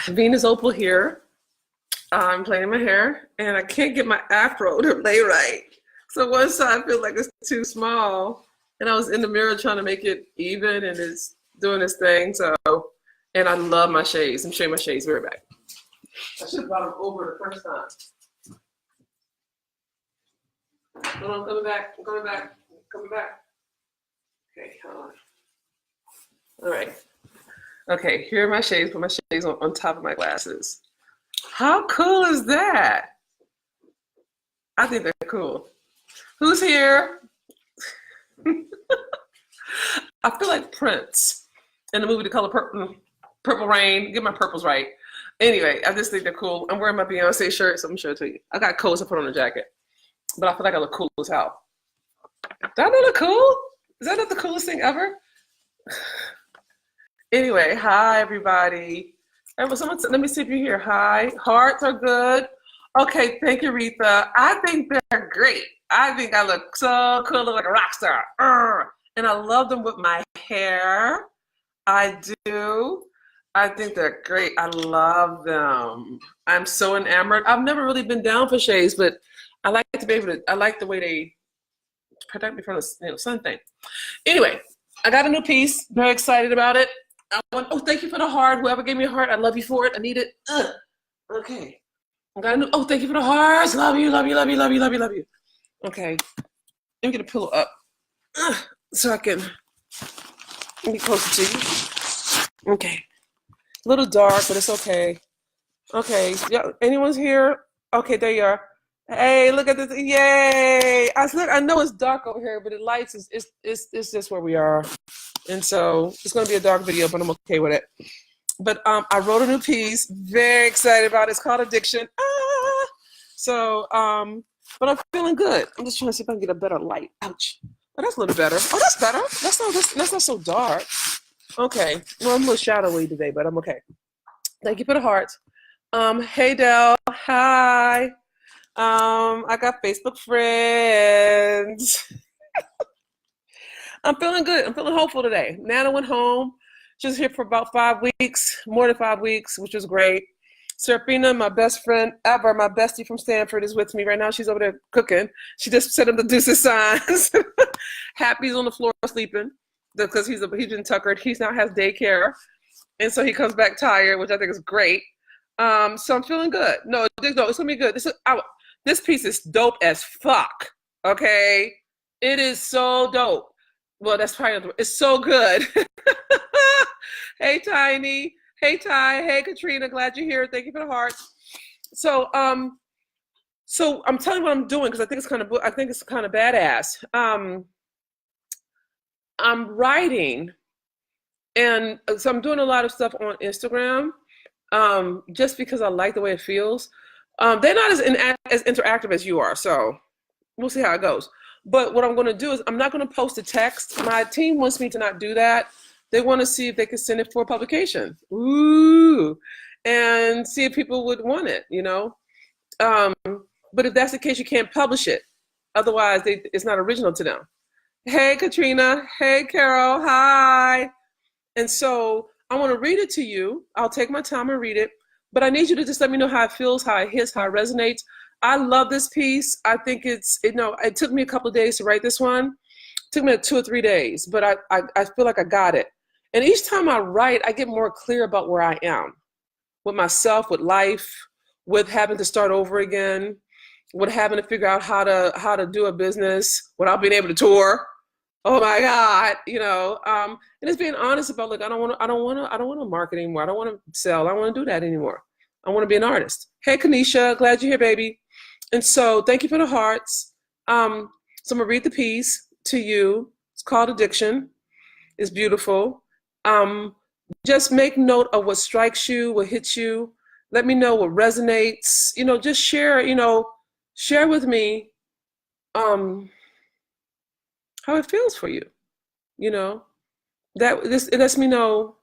Venus Opal here. I'm playing my hair, and I can't get my afro to lay right. So one side feels like it's too small, and I was in the mirror trying to make it even, and it's doing this thing. So, and I love my shades. I'm showing my shades. Very back. I should have brought them over the first time. Hold on, I'm coming back. I'm coming back. I'm coming back. Okay, hold on. All right. Okay, here are my shades. Put my shades on top of my glasses. How cool is that? I think they're cool. Who's here? I feel like Prince in the movie The Color Purple, Purple Rain. Get my purples right. Anyway, I just think they're cool. I'm wearing my Beyonce shirt, so I'm sure to you. I got coats I put on a jacket, but I feel like I look cool as hell. Do I look cool? Is that not the coolest thing ever? Anyway, hi everybody. Someone, let me see if you're here. Hi. Hearts are good. Okay, thank you, Retha. I think they're great. I think I look so cool, look like a rock star. And I love them with my hair. I do. I think they're great. I love them. I'm so enamored. I've never really been down for shades, but I like to be able to, I like the way they protect me from the sun thing. Anyway, I got a new piece. Very excited about it. Oh, thank you for the heart. Whoever gave me a heart, I love you for it. I need it. Okay. I got a new, oh, thank you for the hearts. Love you, love you, love you, love you, love you, love you. Okay. Let me get a pillow up so I can be closer to you. Okay. A little dark, but it's okay. Okay. Yeah. Anyone's here? Okay, there you are. Hey, look at this. Yay. I know it's dark over here, but the lights it's just where we are. And so it's going to be a dark video, but I'm okay with it. But I wrote a new piece. Very excited about it. It's called Addiction. So, but I'm feeling good. I'm just trying to see if I can get a better light. Ouch. Oh, that's a little better. Oh, that's better. That's not so dark. Okay. Well, I'm a little shadowy today, but I'm okay. Thank you for the hearts. Hey, Del. Hi. I got Facebook friends. I'm feeling good. I'm feeling hopeful today. Nana went home. She was here for about 5 weeks, more than 5 weeks, which was great. Serafina, my best friend ever, my bestie from Stanford, is with me right now. She's over there cooking. She just sent him the deuces signs. Happy's on the floor sleeping because he's been tuckered. He now has daycare, and so he comes back tired, which I think is great. So I'm feeling good. No, it's gonna be good. This piece is dope as fuck. Okay, it is so dope. Well, that's probably it's so good. Hey, Tiny. Hey, Ty. Hey, Katrina. Glad you're here. Thank you for the hearts. So I'm telling you what I'm doing because I think it's kind of badass. I'm writing, and so I'm doing a lot of stuff on Instagram, just because I like the way it feels. They're not as interactive as you are, so we'll see how it goes. But what I'm going to do is I'm not going to post a text. My team wants me to not do that. They want to see if they can send it for publication. Ooh, and see if people would want it, you know. But if that's the case, you can't publish it. Otherwise, it's not original to them. Hey, Katrina. Hey, Carol. Hi. And so I want to read it to you. I'll take my time and read it. But I need you to just let me know how it feels, how it hits, how it resonates. I love this piece. I think it took me a couple of days to write this one. It took me 2 or 3 days, but I feel like I got it. And each time I write, I get more clear about where I am with myself, with life, with having to start over again, with having to figure out how to do a business without being able to tour. Oh my God, you know, and it's being honest about, like, I don't want to market anymore. I don't want to sell. I don't want to do that anymore. I want to be an artist. Hey, Kanisha, glad you're here, baby. And so thank you for the hearts. So I'm gonna read the piece to you. It's called Addiction. It's beautiful. Just make note of what strikes you, what hits you. Let me know what resonates. You know, just share with me how it feels for you. You know, it lets me know.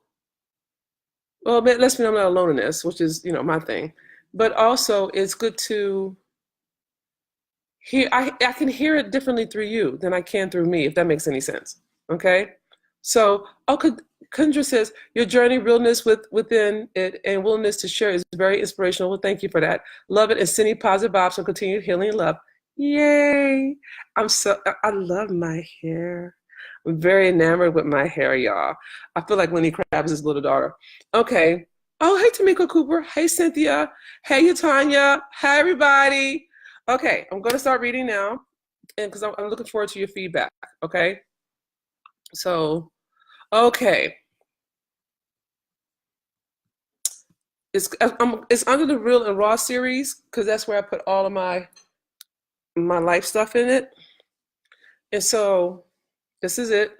Well, it lets me know I'm not alone in this, which is, you know, my thing. But also, it's good to hear. I can hear it differently through you than I can through me, if that makes any sense. Okay. So, Kendra says, your journey, realness within it, and willingness to share is very inspirational. Well, thank you for that. Love it and sending positive vibes and continued healing and love. Yay! I love my hair. I'm very enamored with my hair, y'all. I feel like Lenny Kravitz' little daughter. Okay. Oh, hey, Tamika Cooper. Hey, Cynthia. Hey, Tanya. Hi, everybody. Okay, I'm going to start reading now, and because I'm looking forward to your feedback. Okay. So, okay. It's under the Real and Raw series because that's where I put all of my life stuff in it. And so this is it.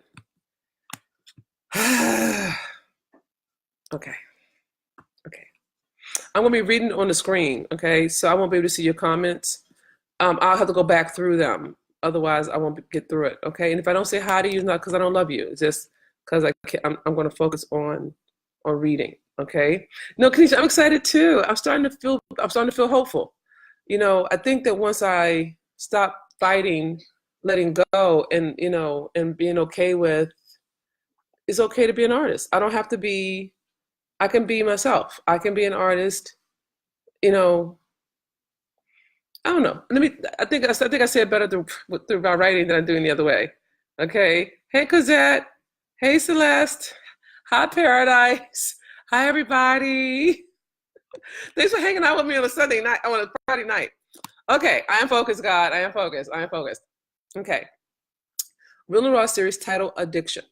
Okay. Okay. I'm gonna be reading on the screen, okay? So I won't be able to see your comments. I'll have to go back through them. Otherwise, I won't get through it, okay? And if I don't say hi to you, it's not because I don't love you. It's just because I'm going to focus on reading, okay? No, Kanisha, I'm excited too. I'm starting to feel hopeful. You know, I think that once I stop fighting, letting go, and and being okay with, it's okay to be an artist. I don't have to be. I can be myself. I can be an artist. You know, I don't know. I think I say it better through my writing than I'm doing the other way. Okay. Hey, Cosette. Hey, Celeste. Hi, Paradise. Hi, everybody. Thanks for hanging out with me on a Sunday night, on a Friday night. Okay. I am focused, God. I am focused. I am focused. Okay. Real and Raw series title, Addiction.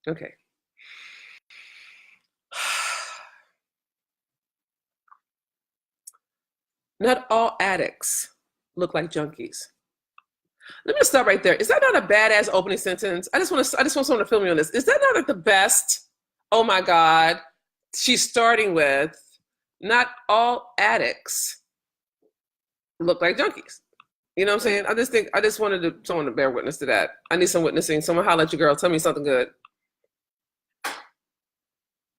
Okay. Okay. Not all addicts look like junkies. Let me stop right there. Is that not a badass opening sentence? I just want someone to fill me on this. Is that not like the best? Oh my God. She's starting with, not all addicts look like junkies. You know what I'm saying? I just wanted someone to bear witness to that. I need some witnessing. Someone holler at your girl. Tell me something good.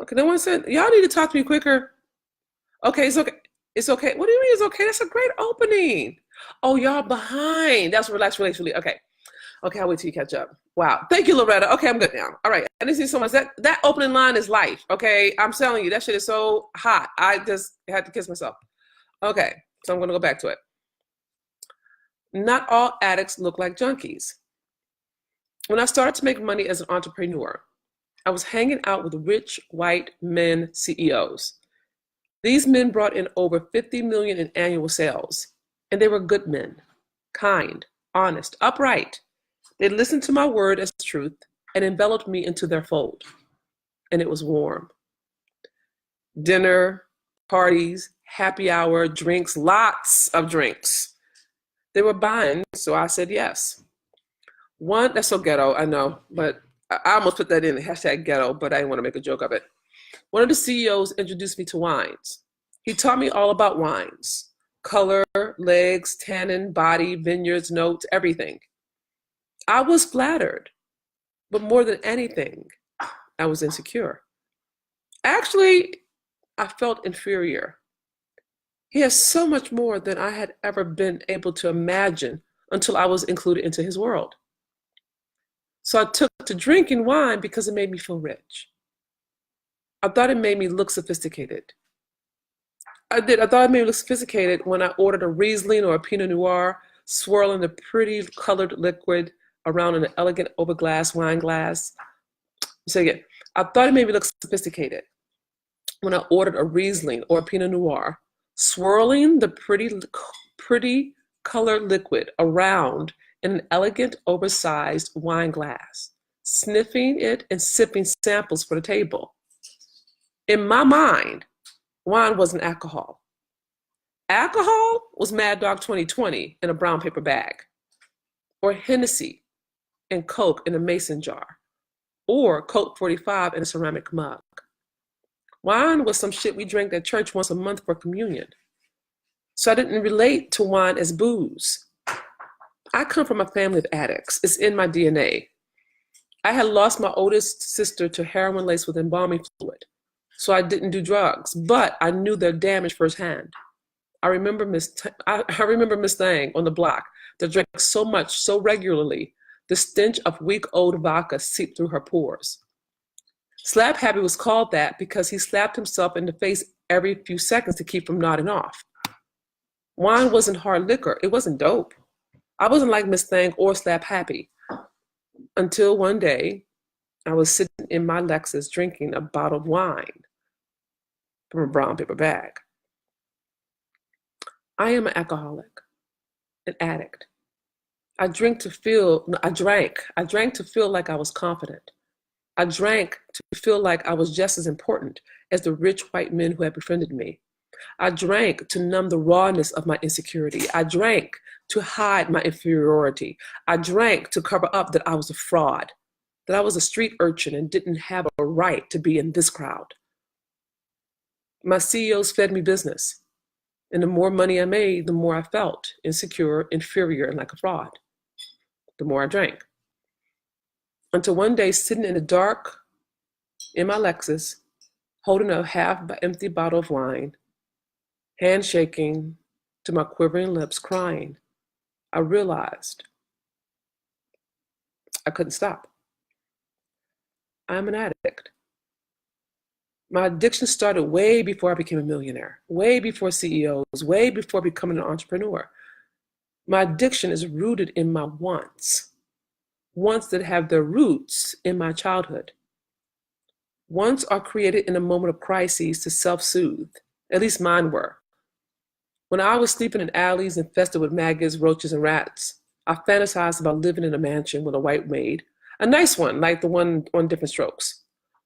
Okay, no one said, y'all need to talk to me quicker. Okay, it's okay. It's okay. What do you mean it's okay? That's a great opening. Oh, y'all behind. That's relaxed relationally. Okay. Okay, I'll wait till you catch up. Wow. Thank you, Loretta. Okay, I'm good now. All right. I didn't see so much. That opening line is life. Okay. I'm telling you, that shit is so hot. I just had to kiss myself. Okay. So I'm going to go back to it. Not all addicts look like junkies. When I started to make money as an entrepreneur, I was hanging out with rich white men CEOs. These men brought in over $50 million in annual sales, and they were good men, kind, honest, upright. They listened to my word as truth and enveloped me into their fold, and it was warm. Dinner, parties, happy hour, drinks, lots of drinks. They were buying, so I said yes. One, that's so ghetto, I know, but I almost put that in, hashtag ghetto, but I didn't want to make a joke of it. One of the CEOs introduced me to wines. He taught me all about wines: color, legs, tannin, body, vineyards, notes, everything. I was flattered, but more than anything, I was insecure. Actually, I felt inferior. He has so much more than I had ever been able to imagine until I was included into his world. So I took to drinking wine because it made me feel rich. I thought it made me look sophisticated. I thought it made me look sophisticated when I ordered a Riesling or a Pinot Noir, swirling the pretty colored liquid around in an elegant overglass wine glass. So again, I thought it made me look sophisticated when I ordered a Riesling or a Pinot Noir, swirling the pretty colored liquid around in an elegant oversized wine glass, sniffing it and sipping samples for the table. In my mind, wine wasn't alcohol. Alcohol was Mad Dog 2020 in a brown paper bag, or Hennessy and Coke in a mason jar, or Coke 45 in a ceramic mug. Wine was some shit we drank at church once a month for communion. So I didn't relate to wine as booze. I come from a family of addicts. It's in my DNA. I had lost my oldest sister to heroin laced with embalming fluid. So I didn't do drugs, but I knew their damage firsthand. I remember Miss Thang on the block that drank so much, so regularly, The stench of week-old vodka seeped through her pores. Slap Happy was called that because he slapped himself in the face every few seconds to keep from nodding off. Wine wasn't hard liquor. It wasn't dope. I wasn't like Miss Thang or Slap Happy. Until one day, I was sitting in my Lexus drinking a bottle of wine from a brown paper bag. I am an alcoholic, an addict. I drank to feel like I was confident. I drank to feel like I was just as important as the rich white men who had befriended me. I drank to numb the rawness of my insecurity. I drank to hide my inferiority. I drank to cover up that I was a fraud, that I was a street urchin and didn't have a right to be in this crowd. My CEOs fed me business, and the more money I made, the more I felt insecure, inferior, and like a fraud. The more I drank. Until one day, sitting in the dark in my Lexus, holding a half-empty bottle of wine, hand shaking to my quivering lips, crying, I realized I couldn't stop. I'm an addict. My addiction started way before I became a millionaire, way before CEOs, way before becoming an entrepreneur. My addiction is rooted in my wants that have their roots in my childhood. Wants are created in a moment of crises to self-soothe. At least mine were. When I was sleeping in alleys infested with maggots, roaches, and rats, I fantasized about living in a mansion with a white maid, a nice one like the one on Different Strokes.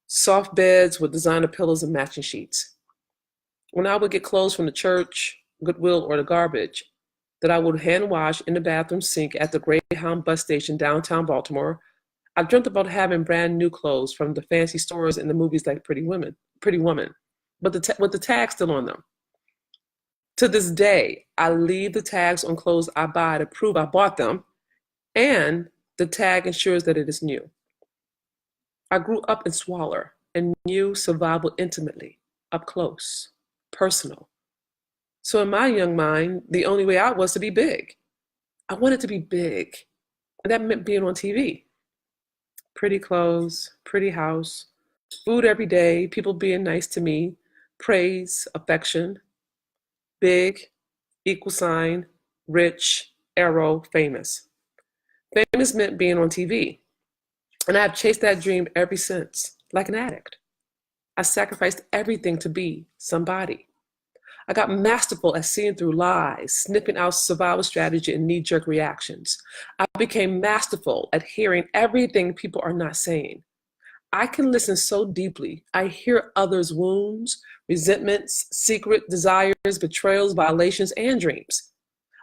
Soft beds with designer pillows and matching sheets. When I would get clothes from the church, Goodwill, or the garbage, that I would hand wash in the bathroom sink at the Greyhound bus station downtown Baltimore, I dreamt about having brand new clothes from the fancy stores in the movies like Pretty Woman, but with the tag still on them. To this day, I leave the tags on clothes I buy to prove I bought them, and the tag ensures that it is new. I grew up in squalor and knew survival intimately, up close, personal. So in my young mind, the only way out was to be big. I wanted to be big, and that meant being on TV. Pretty clothes, pretty house, food every day, people being nice to me, praise, affection, big, equal sign, rich, arrow, famous. Famous meant being on TV. And I have chased that dream ever since, like an addict. I sacrificed everything to be somebody. I got masterful at seeing through lies, sniffing out survival strategy and knee-jerk reactions. I became masterful at hearing everything people are not saying. I can listen so deeply. I hear others' wounds, resentments, secret desires, betrayals, violations, and dreams.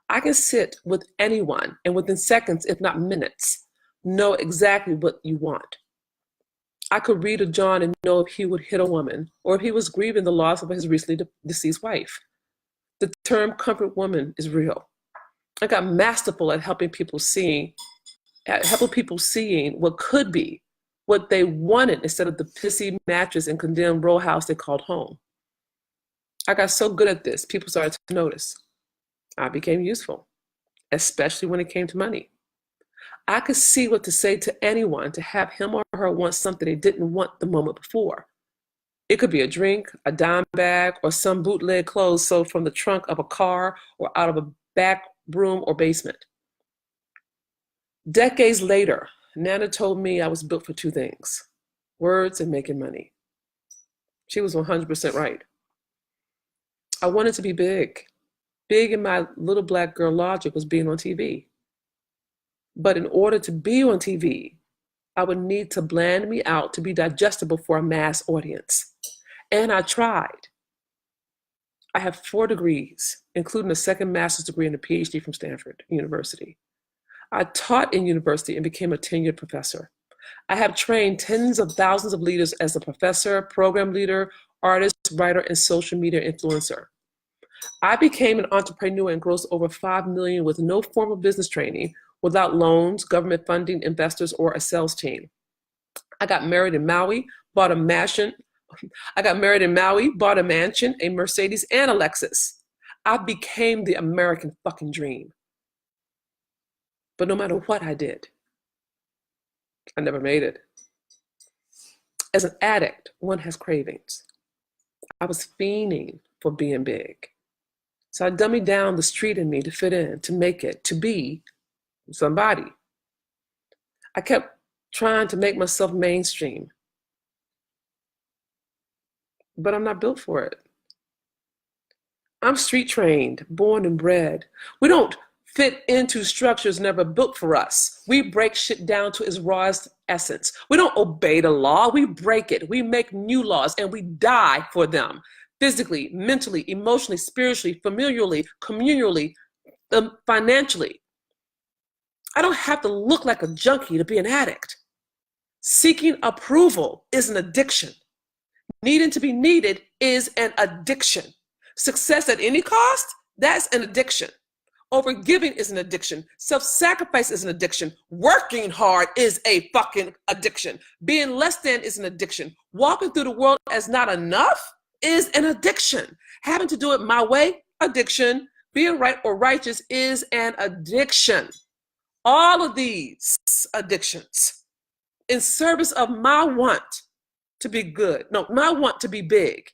I can sit with anyone and within seconds, if not minutes, know exactly what you want. I could read a John and know if he would hit a woman or if he was grieving the loss of his recently deceased wife. The term comfort woman is real. I got masterful at helping people seeing what could be, what they wanted instead of the pissy mattress and condemned row house they called home. I got so good at this, people started to notice. I became useful, especially when it came to money. I could see what to say to anyone to have him or her want something they didn't want the moment before. It could be a drink, a dime bag, or some bootleg clothes sold from the trunk of a car or out of a back room or basement. Decades later, Nana told me I was built for two things: words and making money. She was 100% right. I wanted to be big. Big in my little black girl logic was being on TV. But in order to be on TV, I would need to bland me out to be digestible for a mass audience. And I tried. I have 4 degrees, including a second master's degree and a PhD from Stanford University. I taught in university and became a tenured professor. I have trained tens of thousands of leaders as a professor, program leader, artist, writer, and social media influencer. I became an entrepreneur and grossed over $5 million with no formal business training, without loans, government funding, investors, or a sales team. I got married in Maui, bought a mansion, a Mercedes, and a Lexus. I became the American fucking dream. But no matter what I did, I never made it. As an addict, one has cravings. I was fiending for being big. So I dummied down the street in me to fit in, to make it, to be somebody. I kept trying to make myself mainstream, but I'm not built for it. I'm street trained, born and bred. We don't fit into structures never built for us. We break shit down to its rawest essence. We don't obey the law, we break it. We make new laws and we die for them. Physically, mentally, emotionally, spiritually, familiarly, communally, financially. I don't have to look like a junkie to be an addict. Seeking approval is an addiction. Needing to be needed is an addiction. Success at any cost, that's an addiction. Overgiving is an addiction. Self-sacrifice is an addiction. Working hard is a fucking addiction. Being less than is an addiction. Walking through the world as not enough is an addiction. Having to do it my way, addiction. Being right or righteous is an addiction. All of these addictions in service of my want to be good. No, my want to be big,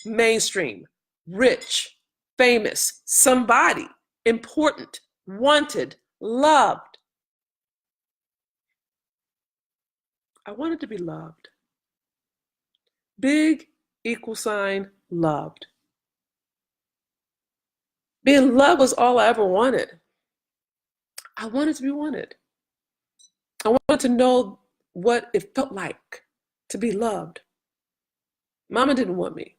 mainstream, rich, famous, somebody, important, wanted, loved. I wanted to be loved. Big =, loved. Being loved was all I ever wanted. I wanted to be wanted. I wanted to know what it felt like to be loved. Mama didn't want me.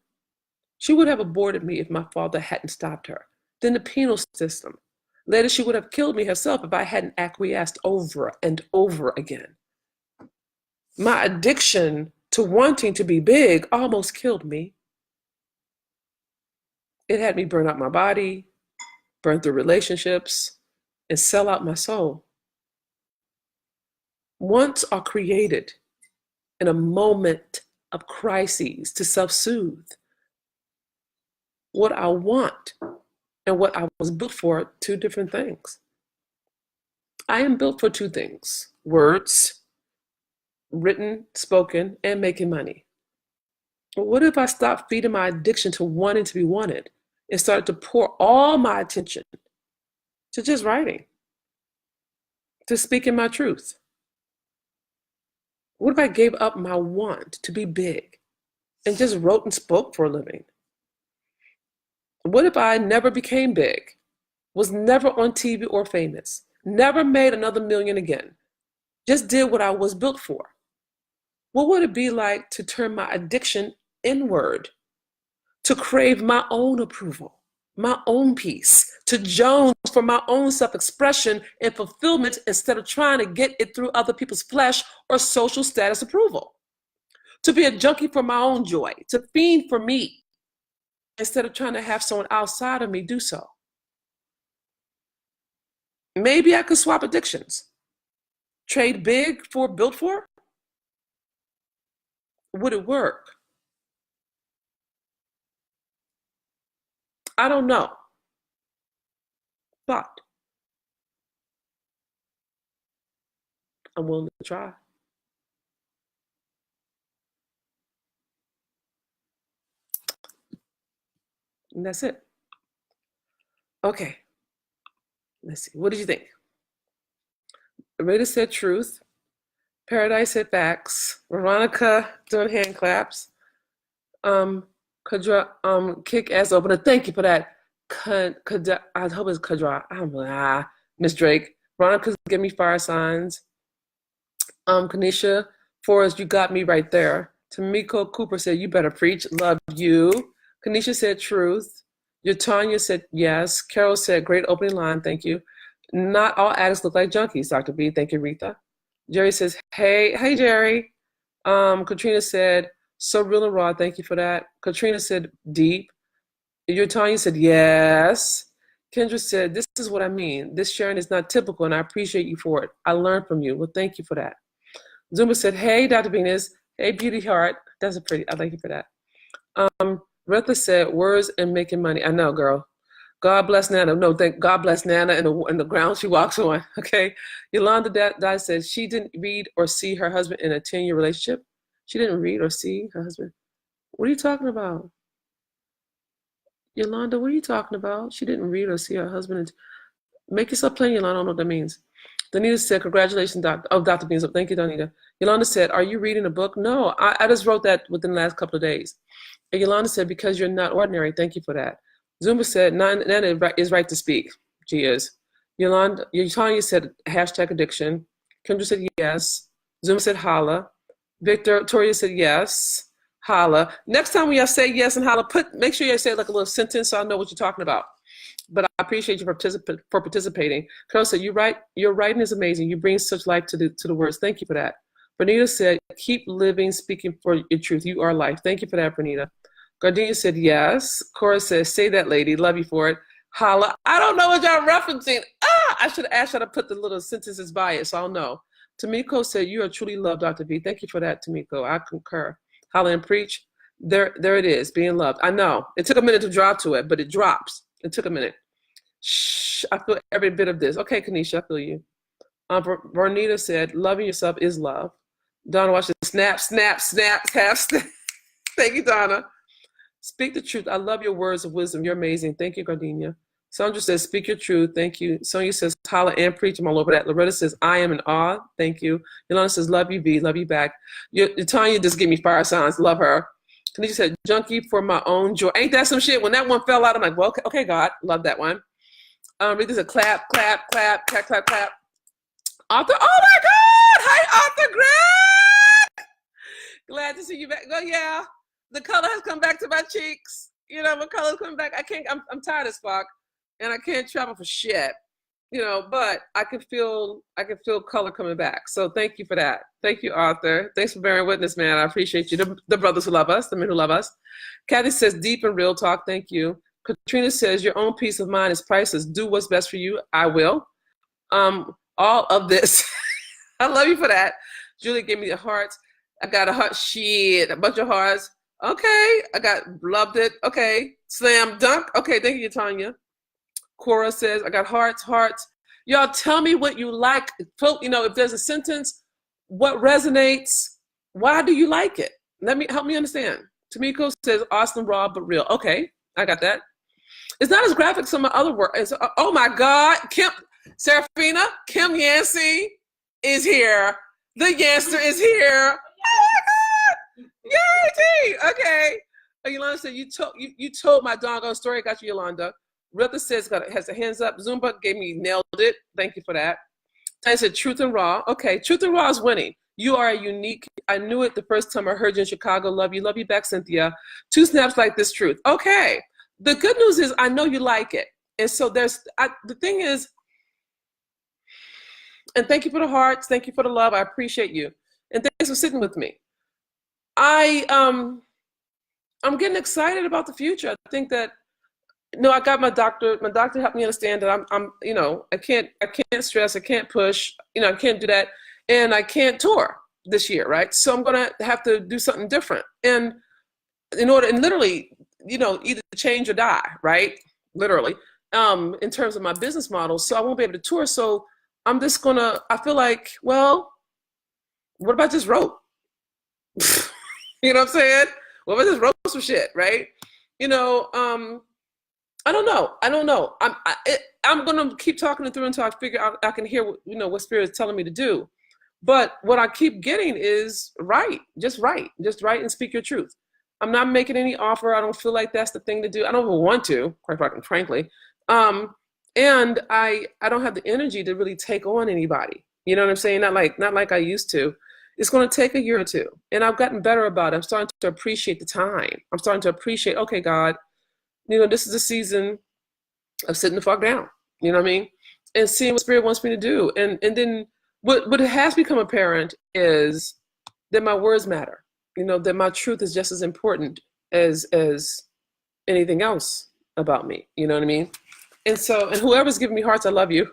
She would have aborted me if my father hadn't stopped her. Then the penal system. Later, she would have killed me herself if I hadn't acquiesced over and over again. My addiction to wanting to be big almost killed me. It had me burn out my body, burn through relationships, and sell out my soul. Wants are created in a moment of crises to self-soothe. What I want and what I was built for are two different things. I am built for two things: words, written, spoken, and making money. But what if I stopped feeding my addiction to wanting to be wanted and started to pour all my attention to just writing, to speaking my truth? What if I gave up my want to be big and just wrote and spoke for a living? What if I never became big, was never on TV or famous, never made another million again, just did what I was built for? What would it be like to turn my addiction inward, to crave my own approval, my own peace, to jones for my own self-expression and fulfillment instead of trying to get it through other people's flesh or social status approval? To be a junkie for my own joy, to fiend for me, instead of trying to have someone outside of me do so. Maybe I could swap addictions. Trade big for built for? Would it work? I don't know. But I'm willing to try. And that's it. Okay. Let's see. What did you think? Rita said truth. Paradise said facts. Veronica doing hand claps. Kadra, kick ass opener. Thank you for that. I hope it's Kadra. I'm Miss Drake. Veronica's giving me fire signs. Kanisha Forrest, you got me right there. Tamiko Cooper said, you better preach. Love you. Kanisha said truth. Tanya said yes. Carol said, great opening line. Thank you. Not all addicts look like junkies, Dr. B. Thank you, Rita. Jerry says, hey, Jerry. Katrina said, so real and raw. Thank you for that. Katrina said, deep. Tanya said, yes. Kendra said, this is what I mean. This sharing is not typical, and I appreciate you for it. I learned from you. Well, thank you for that. Zuma said, hey, Dr. Venus. Hey, beauty heart. That's a pretty, I thank you for that. Retha said, words and making money. I know, girl. God bless Nana. No, thank God bless Nana and the ground she walks on. Okay. Yolanda Dye says she didn't read or see her husband in a 10-year relationship. She didn't read or see her husband. What are you talking about? Yolanda, what are you talking about? She didn't read or see her husband. Make yourself plain, Yolanda. I don't know what that means. Donita said, congratulations, Doctor. Oh, Dr. Beans. Thank you, Donita. Yolanda said, are you reading a book? No, I just wrote that within the last couple of days. And Yolanda said, because you're not ordinary. Thank you for that. Zumba said, Nana is right to speak. She is. Yolanda, Tanya said, hashtag addiction. Kendra said, yes. Zumba said, holla. Victoria said, yes. Holla. Next time when y'all say yes and holla, make sure you say like a little sentence so I know what you're talking about. But I appreciate you for participating. Carol said, "You're right. Your writing is amazing. You bring such life to the words. Thank you for that." Bernita said, "Keep living, speaking for your truth. You are life." Thank you for that, Bernita. Gardenia said, "Yes." Cora says, "Say that, lady. Love you for it." Holla. I don't know what y'all referencing. I should have asked y'all to put the little sentences by it, so I'll know. Tamiko said, "You are truly loved, Dr. B." Thank you for that, Tamiko. I concur. Holla and preach. There it is, being loved. I know. It took a minute to drop to it, but it drops. It took a minute. Shh, I feel every bit of this. Okay, Kanisha, I feel you. Bernita said, loving yourself is love. Donna watched it. Snap, snap, snap, tap, snap. Thank you, Donna. Speak the truth. I love your words of wisdom. You're amazing. Thank you, Gardenia. Sandra says, speak your truth. Thank you. Sonia says, holla and preach. I'm all over that. Loretta says, I am in awe. Thank you. Yolanda says, love you, V. Love you back. Tanya just give me fire signs. Love her. Kanisha said, junkie for my own joy. Ain't that some shit? When that one fell out, I'm like, well, okay, God. Love that one. Read this a clap, clap, clap, clap, clap, clap. Arthur, oh my God! Hi, Arthur Grant! Glad to see you back. Oh yeah, the color has come back to my cheeks. You know, my color's coming back. I'm tired as fuck, and I can't travel for shit. You know, but I can feel color coming back. So thank you for that. Thank you, Arthur. Thanks for bearing witness, man. I appreciate you. The brothers who love us, the men who love us. Kathy says, deep and real talk. Thank you. Katrina says, your own peace of mind is priceless. Do what's best for you. I will. All of this. I love you for that. Julie gave me the hearts. I got a heart. Shit, a bunch of hearts. Okay. Loved it. Okay. Slam dunk. Okay. Thank you, Tanya. Cora says, I got hearts. Y'all tell me what you like. You know, if there's a sentence, what resonates, why do you like it? Help me understand. Tamiko says, awesome, raw, but real. Okay. I got that. It's not as graphic as some of my other work. Oh my God, Serafina, Kim Yancey is here. The Yanster is here. Oh my God, yay! Okay. Yolanda said, you told my doggone story. I got you, Yolanda. Ruther says, has the hands up. Zumba nailed it. Thank you for that. Tanya said, truth and raw. Okay, truth and raw is winning. You are unique. I knew it the first time I heard you in Chicago. Love you back, Cynthia. 2 snaps like this truth. Okay. The good news is I know you like it. And so the thing is, and thank you for the hearts. Thank you for the love. I appreciate you. And thanks for sitting with me. I'm getting excited about the future. I think that, I got my doctor helped me understand that I'm I can't stress, I can't push, I can't do that. And I can't tour this year, right? So I'm going to have to do something different. And literally, either change or die, right? Literally, in terms of my business model. So I won't be able to tour. So I'm just I feel like, well, what about just wrote? You know what I'm saying? What about just wrote some shit, right? I don't know. I'm going to keep talking it through until I figure out, I can hear, what Spirit is telling me to do. But what I keep getting is just write and speak your truth. I'm not making any offer. I don't feel like that's the thing to do. I don't even want to, quite frankly. And I don't have the energy to really take on anybody. You know what I'm saying? Not like I used to. It's going to take a year or two. And I've gotten better about it. I'm starting to appreciate the time. I'm starting to appreciate, okay, God, this is a season of sitting the fuck down. You know what I mean? And seeing what Spirit wants me to do. And then what has become apparent is that my words matter. That my truth is just as important as anything else about me. You know what I mean? And so, and whoever's giving me hearts, I love you.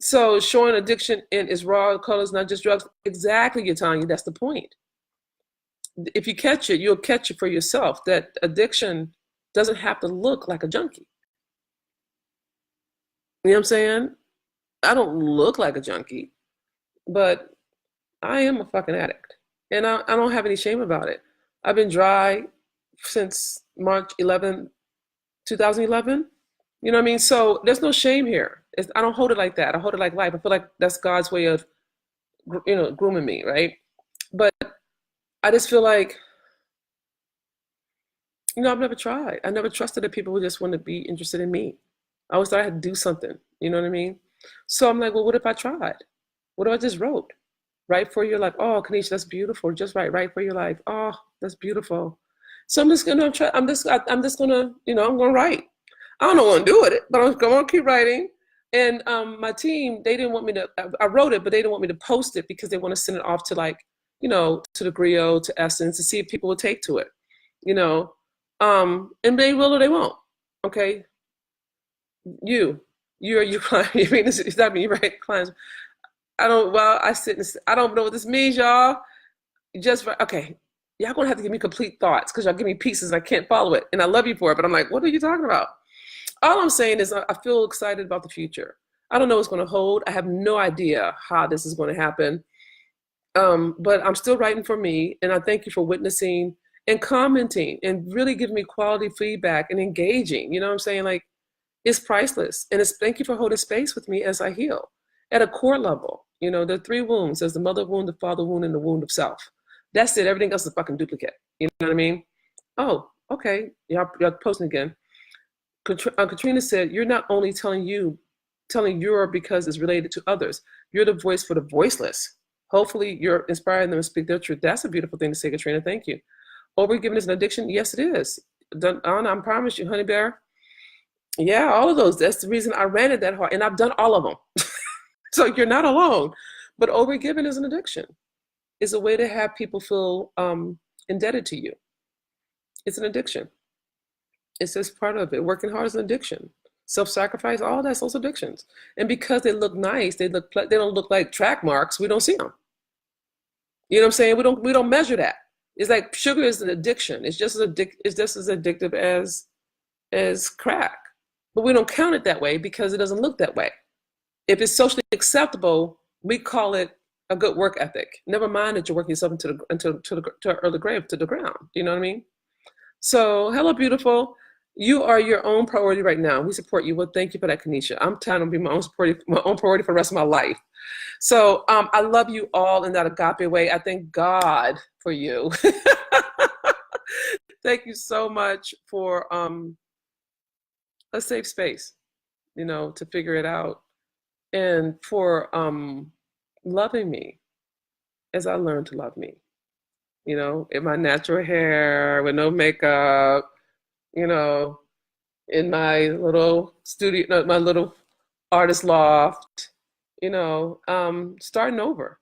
So showing addiction in its raw colors, not just drugs. Exactly, Yatanya, that's the point. If you catch it, you'll catch it for yourself. That addiction doesn't have to look like a junkie. You know what I'm saying? I don't look like a junkie, but I am a fucking addict. And I don't have any shame about it. I've been dry since March 11th, 2011. You know what I mean? So there's no shame here. I don't hold it like that. I hold it like life. I feel like that's God's way of, grooming me, right? But I just feel like, I've never tried. I never trusted that people would just want to be interested in me. I always thought I had to do something. You know what I mean? So I'm like, well, what if I tried? What if I just wrote? Write for your life. Oh, Kanisha, that's beautiful. Just write for your life. Oh, that's beautiful. So I'm just gonna try. I'm just gonna, I'm gonna write. I don't know what I'm gonna do with it, but I'm gonna keep writing. And my team, they didn't want me to. I wrote it, but they didn't want me to post it because they want to send it off to, like, to the Griot, to Essence, to see if people will take to it. You know, and they will or they won't. Okay, you're you client. I mean, it's not me, right? Clients. I don't. Well, I sit and I don't know what this means, y'all. Just okay. Y'all gonna have to give me complete thoughts because y'all give me pieces and I can't follow it. And I love you for it, but I'm like, what are you talking about? All I'm saying is I feel excited about the future. I don't know what's gonna hold. I have no idea how this is gonna happen. But I'm still writing for me, and I thank you for witnessing and commenting and really giving me quality feedback and engaging. You know what I'm saying? Like, it's priceless. And it's thank you for holding space with me as I heal at a core level. There are three wounds. There's the mother wound, the father wound, and the wound of self. That's it. Everything else is a fucking duplicate. You know what I mean? Oh, okay. Y'all posting again. Katrina said, you're not only telling your because it's related to others. You're the voice for the voiceless. Hopefully you're inspiring them to speak their truth. That's a beautiful thing to say, Katrina. Thank you. Overgiving is an addiction? Yes, it is. I promise you, honey bear. Yeah, all of those. That's the reason I ran it that hard. And I've done all of them. So you're not alone. But overgiving is an addiction. It's a way to have people feel indebted to you. It's an addiction. It's just part of it. Working hard is an addiction. Self-sacrifice, all that's those addictions. And because they look nice, they don't look like track marks. We don't see them. You know what I'm saying? We don't measure that. It's like sugar is an addiction. It's just as addictive as crack. But we don't count it that way because it doesn't look that way. If it's socially acceptable, we call it a good work ethic. Never mind that you're working yourself to early grave, to the ground. You know what I mean? So, hello, beautiful. You are your own priority right now. We support you. Well, thank you for that, Kanisha. I'm trying to be my own priority for the rest of my life. So, I love you all in that agape way. I thank God for you. Thank you so much for a safe space, to figure it out, and for loving me as I learn to love me. In my natural hair, with no makeup, in my little studio, no, my little artist loft, starting over,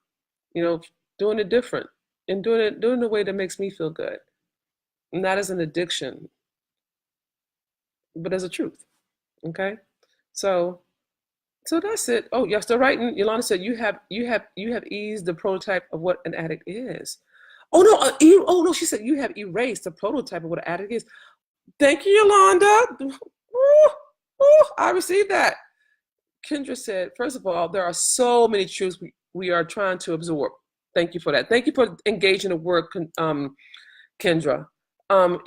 doing it different and doing it in a way that makes me feel good. Not as an addiction, but as a truth. Okay. So that's it. Oh, you're still writing. Yolanda said you have eased the prototype of what an addict is. Oh no, oh no, she said you have erased the prototype of what an addict is. Thank you, Yolanda. Ooh, ooh, I received that. Kendra said, first of all, there are so many truths we are trying to absorb. Thank you for that. Thank you for engaging the work, Kendra.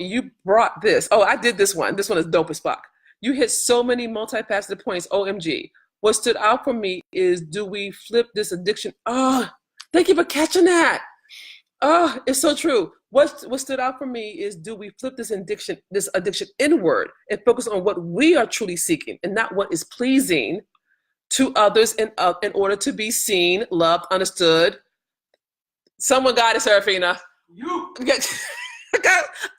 You brought this. Oh, I did this one. This one is dope as fuck. You hit so many multifaceted points. OMG. What stood out for me is, do we flip this addiction? Oh, thank you for catching that. Oh, it's so true. What stood out for me is, do we flip this addiction inward and focus on what we are truly seeking and not what is pleasing to others in order to be seen, loved, understood. Someone got it, Serafina. You.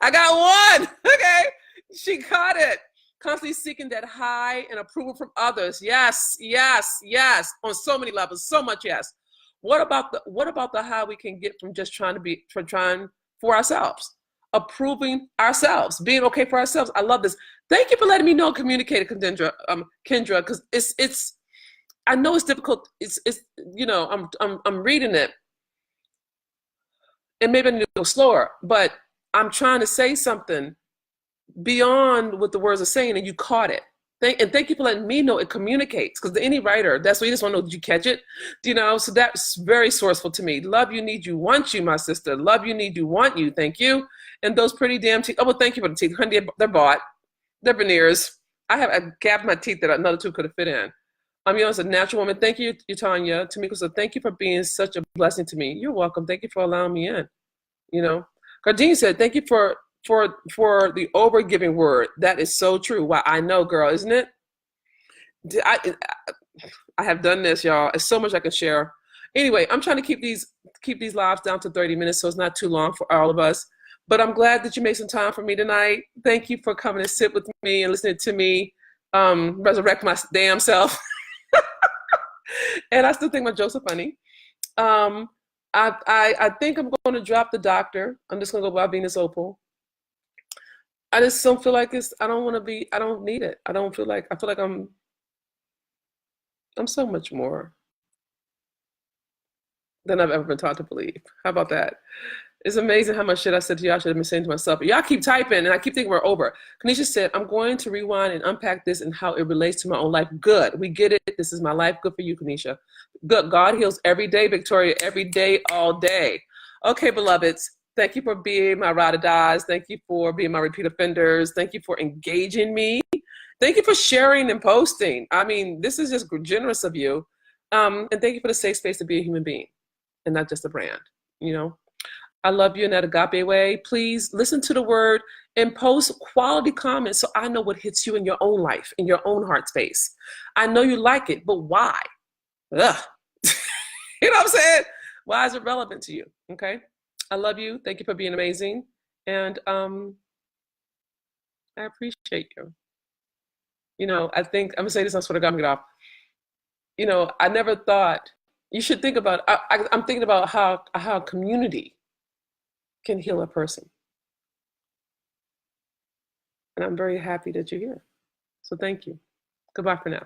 I got one. Okay. She caught it. Constantly seeking that high and approval from others. Yes, yes, yes. On so many levels, so much yes. What about the high we can get from just trying for ourselves, approving ourselves, being okay for ourselves? I love this. Thank you for letting me know. Communicate, Kendra, because it's. I know it's difficult. It's I'm reading it, and maybe I need to go slower, but I'm trying to say something beyond what the words are saying, and you caught it. Thank you for letting me know it communicates. Because any writer, that's what you just want to know, did you catch it? So that's very sourceful to me. Love you, need you, want you, my sister. Love you, need you, want you. Thank you. And those pretty damn teeth. Oh, well, thank you for the teeth. Honey, they're bought. They're veneers. I gapped my teeth that another two could have fit in. As a natural woman, thank you, Tanya. Tamika said, thank you for being such a blessing to me. You're welcome. Thank you for allowing me in. Gardine said, thank you for the over giving word. That is so true. Wow, I know, girl, isn't it? I have done this, y'all. It's so much I can share. Anyway, I'm trying to keep these lives down to 30 minutes, so it's not too long for all of us. But I'm glad that you made some time for me tonight. Thank you for coming and sit with me and listening to me resurrect my damn self. And I still think my jokes are funny. I think I'm going to drop the doctor. I'm just going to go by Venus Opal. I just don't feel like I don't need it. I feel like I'm so much more than I've ever been taught to believe. How about that? It's amazing how much shit I said to y'all I should have been saying to myself. But y'all keep typing, and I keep thinking we're over. Kanisha said, I'm going to rewind and unpack this and how it relates to my own life. Good. We get it. This is my life. Good for you, Kanisha. Good. God heals every day, Victoria. Every day, all day. Okay, beloveds. Thank you for being my ride or dies. Thank you for being my repeat offenders. Thank you for engaging me. Thank you for sharing and posting. I mean, this is just generous of you. And thank you for the safe space to be a human being and not just a brand. I love you in that agape way. Please listen to the word and post quality comments so I know what hits you in your own life, in your own heart space. I know you like it, but why? Ugh. You know what I'm saying? Why is it relevant to you? Okay. I love you. Thank you for being amazing. And I appreciate you. I think, I'm going to say this, I swear to God, I'm going to get off. I never thought, you should think about, I'm thinking about how community can heal a person. And I'm very happy that you're here. So thank you. Goodbye for now.